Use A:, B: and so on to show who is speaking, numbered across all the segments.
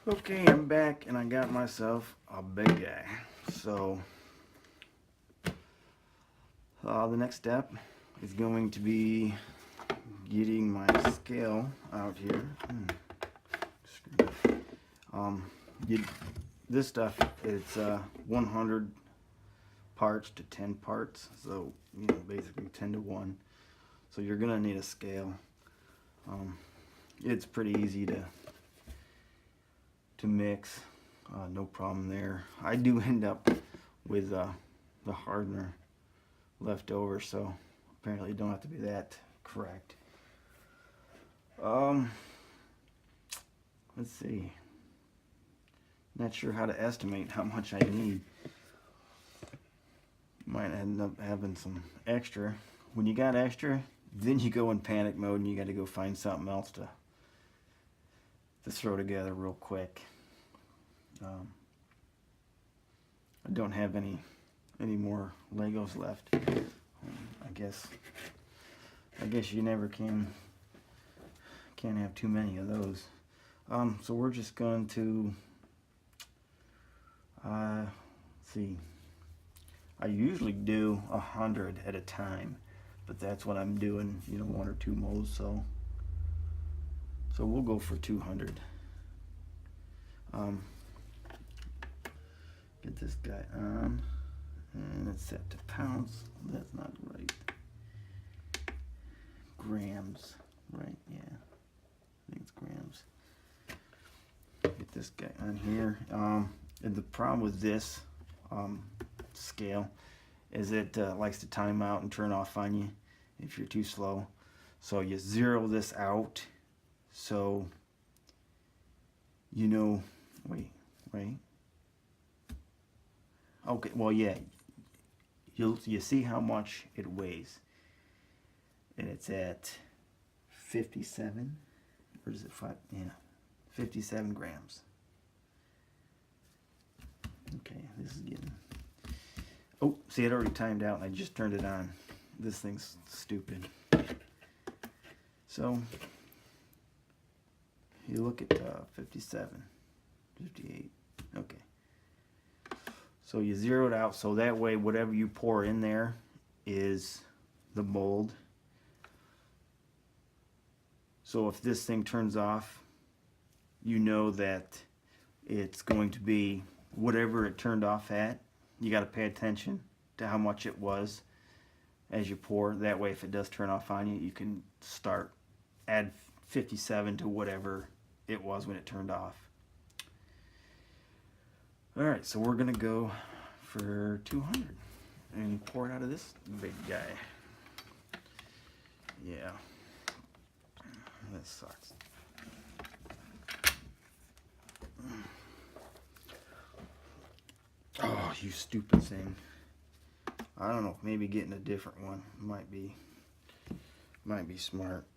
A: Okay, I'm back and I got myself a big guy. So, the next step is going to be getting my scale out here. Um, you, this stuff, it's 100 parts to 10 parts, so basically 10 to 1. So you're gonna need a scale. It's pretty easy to mix, no problem there. I do end up with the hardener left over, so apparently don't have to be that correct. Let's see. Not sure how to estimate how much I need. Might end up having some extra. When you got extra, then you go in panic mode and you got to go find something else to throw together real quick. I don't have any more Legos left. I guess you never can't have too many of those. So we're just going to see. I usually do 100 at a time, but that's what I'm doing. 1 or 2 molds. So we'll go for 200. Get this guy on, and it's set to pounds. That's not right. Grams, right? Yeah, I think it's grams. Get this guy on here. And the problem with this scale is it likes to time out and turn off on you if you're too slow. So you zero this out, so wait. Okay, well, yeah, you see how much it weighs, and it's at 57, or is it 5? Yeah, 57 grams. Okay, this is getting. Oh, see, it already timed out, and I just turned it on. This thing's stupid. So you look at 57, 58. Okay. So you zero it out, so that way whatever you pour in there is the mold. So if this thing turns off, you know that it's going to be whatever it turned off at. You got to pay attention to how much it was as you pour. That way if it does turn off on you, you can add 57 to whatever it was when it turned off. Alright, so we're going to go for 200 and pour it out of this big guy. Yeah. That sucks. Oh, you stupid thing. I don't know, maybe getting a different one might be smart.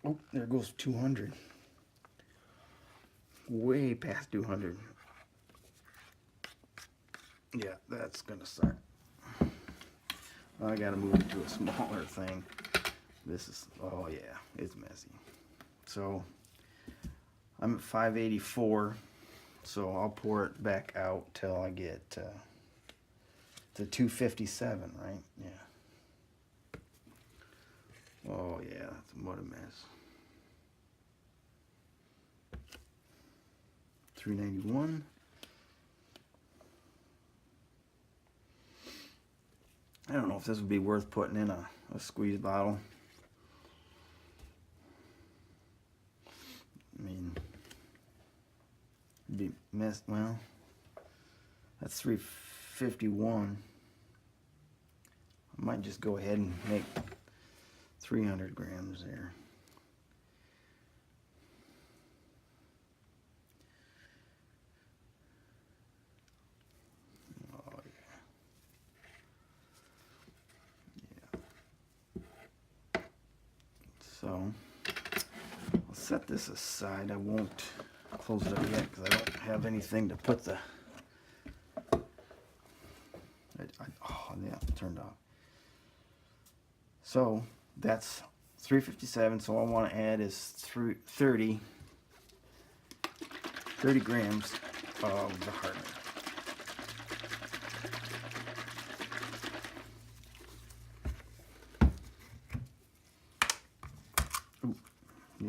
A: Oh, there goes 200. Way past 200. Yeah, that's gonna suck. I gotta move it to a smaller thing. This is, oh yeah, it's messy. So I'm at 584, so I'll pour it back out till I get to 257, right? Yeah. Oh yeah, what a mess. 391. I don't know if this would be worth putting in a squeeze bottle. I mean, it'd be well, that's 351. I might just go ahead and make 300 grams there. So I'll set this aside. I won't close it up yet because I don't have anything to put the. Oh yeah, it turned off. So that's 357. So all I want to add is 30 30 grams of the hardener. Ooh, yeah.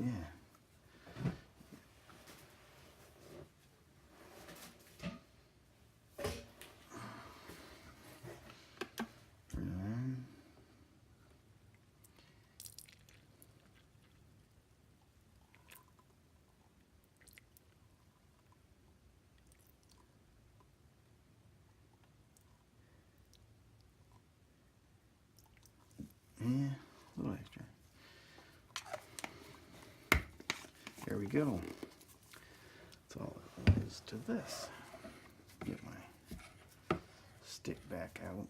A: Yeah, a little extra. There we go. That's all it is to this. Get my stick back out.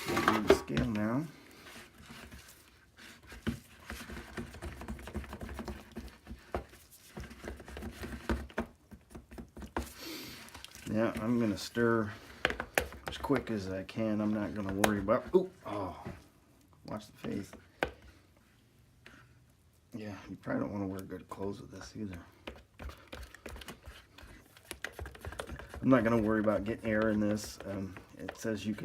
A: Don't need the scale now. Yeah, I'm gonna stir as quick as I can. I'm not gonna worry about. Ooh, oh, watch the face. Yeah, you probably don't want to wear good clothes with this either. I'm not gonna worry about getting air in this. It says you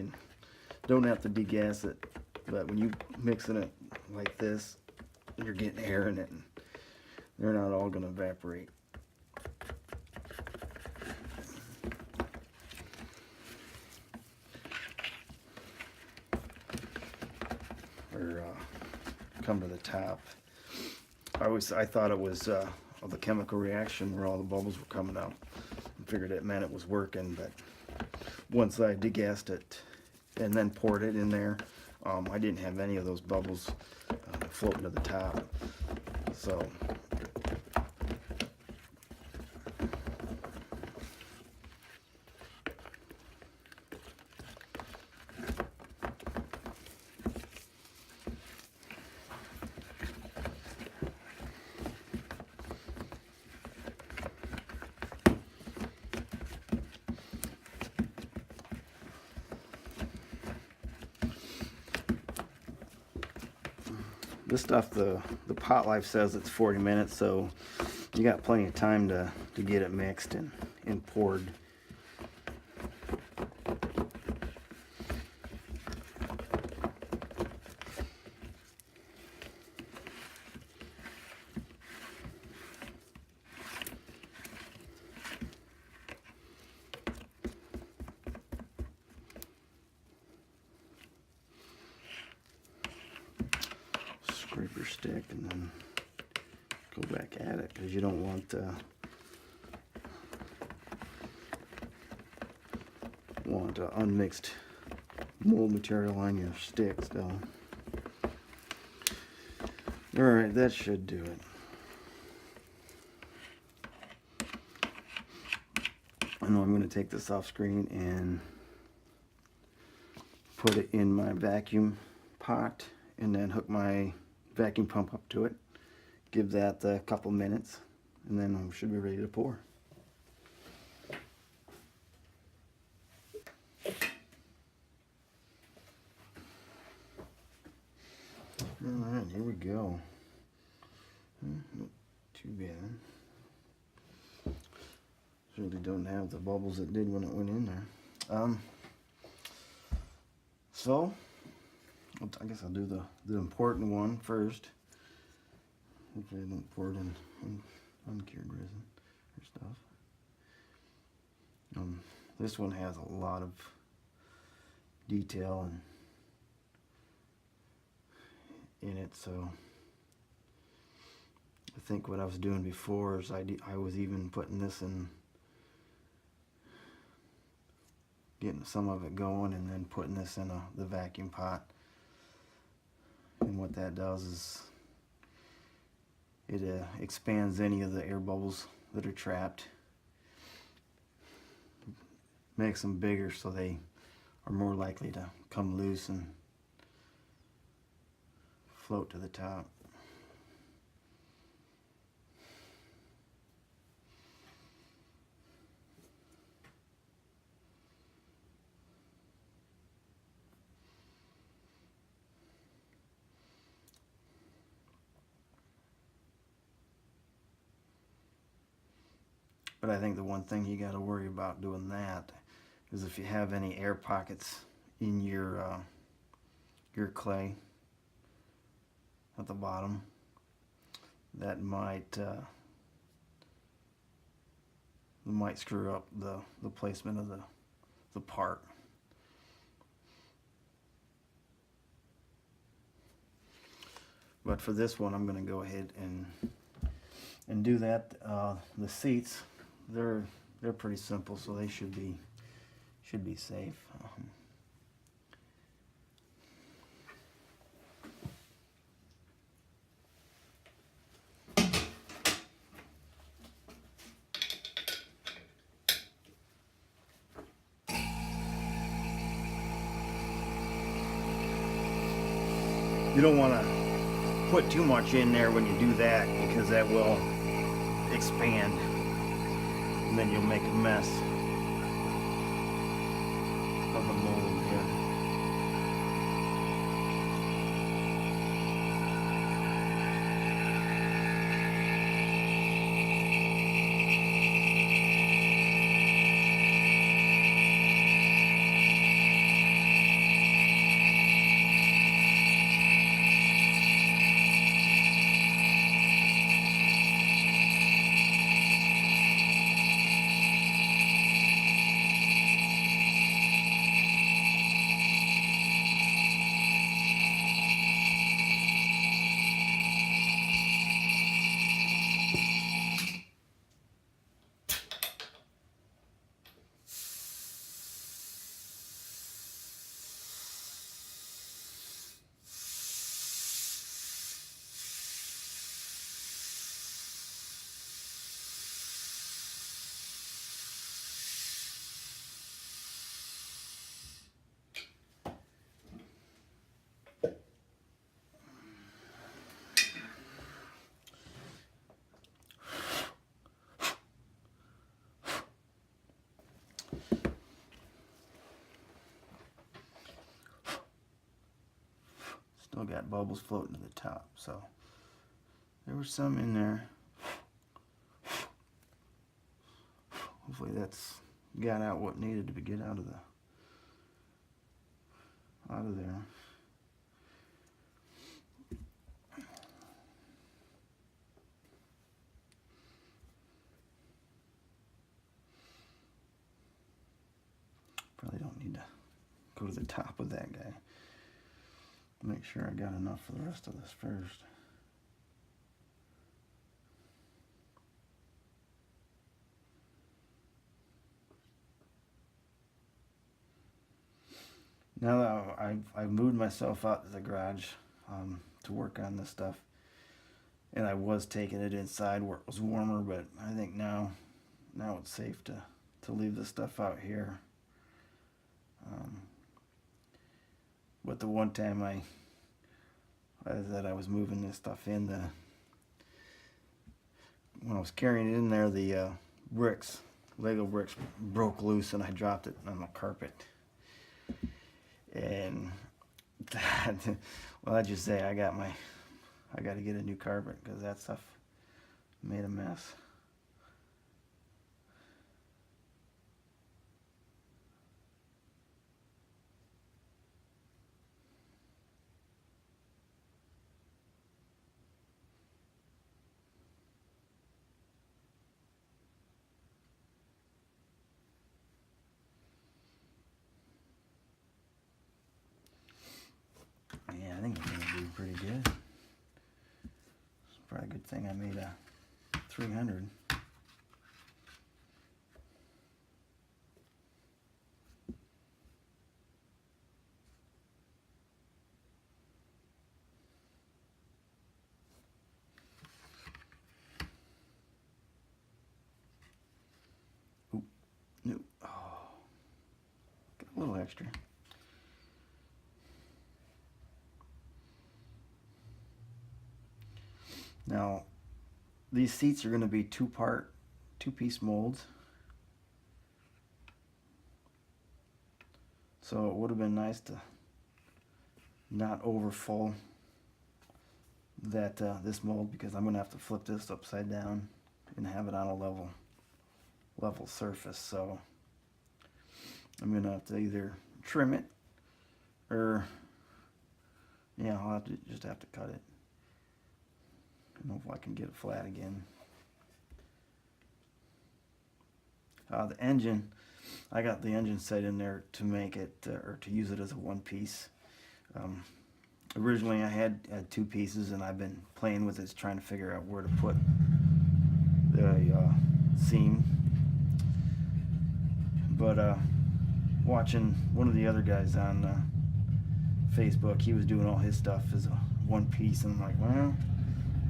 A: don't have to degas it, but when you mixing it like this, you're getting air in it, and they're not all gonna evaporate. Or come to the top. I thought it was the chemical reaction where all the bubbles were coming out. I figured it meant it was working, but once I degassed it and then poured it in there, I didn't have any of those bubbles floating to the top. So this stuff, the pot life says it's 40 minutes, so you got plenty of time to get it mixed and poured. Scraper stick and then go back at it, because you don't want unmixed mold material on your stick still. Alright, that should do it. I know I'm going to take this off screen and put it in my vacuum pot and then hook my vacuum pump up to it. Give that a couple minutes and then I should be ready to pour. Alright, here we go. Not too bad. Certainly don't have the bubbles it did when it went in there. So I guess I'll do the important one first. Hopefully I don't pour it in uncured resin or stuff. This one has a lot of detail in it, so I think what I was doing before is I was even putting this in, getting some of it going and then putting this in the vacuum pot. And what that does is it expands any of the air bubbles that are trapped, makes them bigger so they are more likely to come loose and float to the top. But I think the one thing you got to worry about doing that is if you have any air pockets in your clay at the bottom, that might screw up the placement of the part. But for this one, I'm going to go ahead and do that. The seats, they're pretty simple, so they should be safe. You don't want to put too much in there when you do that, because that will expand and then you'll make a mess of the mold here. Still got bubbles floating to the top, so there was some in there. Hopefully that's got out what needed to get out of there. Probably don't need to go to the top of that guy. Make sure I got enough for the rest of this first. Now that I've moved myself out to the garage to work on this stuff, and I was taking it inside where it was warmer, but I think now it's safe to leave this stuff out here. But the one time I was moving this stuff in, when I was carrying it in there, the Lego bricks broke loose, and I dropped it on the carpet. And well, I just say I got to get a new carpet, because that stuff made a mess. Yeah, I think it's gonna do pretty good. It's probably a good thing I made a 300. Oop, no. Oh, got a little extra. Now, these seats are going to be two-piece molds. So it would have been nice to not overfull that this mold, because I'm going to have to flip this upside down and have it on a level. level surface. So I'm gonna have to either trim it or yeah, I'll just have to cut it. I don't know if I can get it flat again. The engine, I got the engine set in there to make it or to use it as a one piece. Originally I had 2 pieces, and I've been playing with it, trying to figure out where to put the seam. But watching one of the other guys on Facebook, he was doing all his stuff as a one piece, and I'm like, well,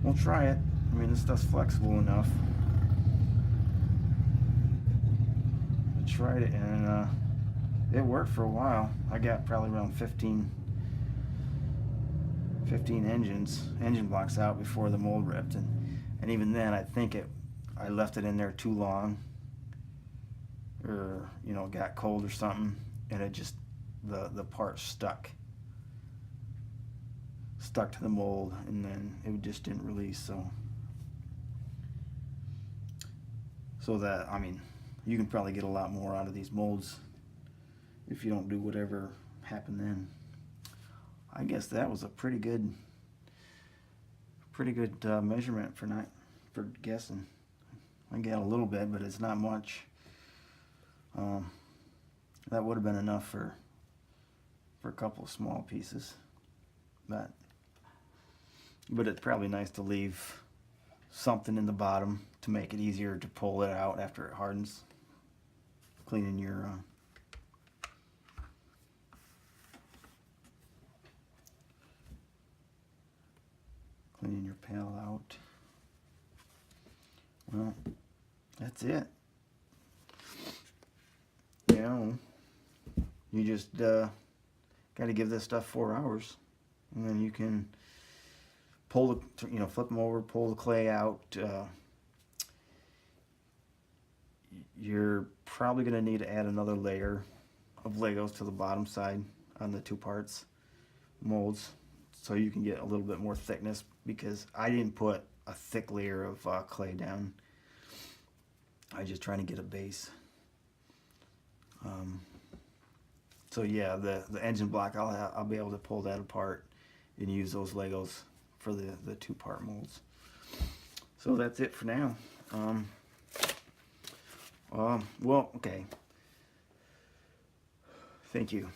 A: we'll try it. I mean, this stuff's flexible enough. I tried it, and it worked for a while. I got probably around 15 engine blocks out before the mold ripped, and even then I think I left it in there too long, or got cold or something, and it just the part stuck to the mold, and then it just didn't release. So that, I mean, you can probably get a lot more out of these molds if you don't do whatever happened then. I guess that was a pretty good measurement for guessing. I got a little bit, but it's not much. That would have been enough for a couple of small pieces, but it's probably nice to leave something in the bottom to make it easier to pull it out after it hardens. Cleaning your pail out. Well, that's it. You just got to give this stuff 4 hours, and then you can pull the, flip them over, pull the clay out. You're probably going to need to add another layer of Legos to the bottom side on the 2 parts molds, so you can get a little bit more thickness, because I didn't put a thick layer of clay down. I just trying to get a base. So yeah, the engine block, I'll be able to pull that apart and use those Legos for the 2-part molds. So that's it for now. Well, okay. Thank you.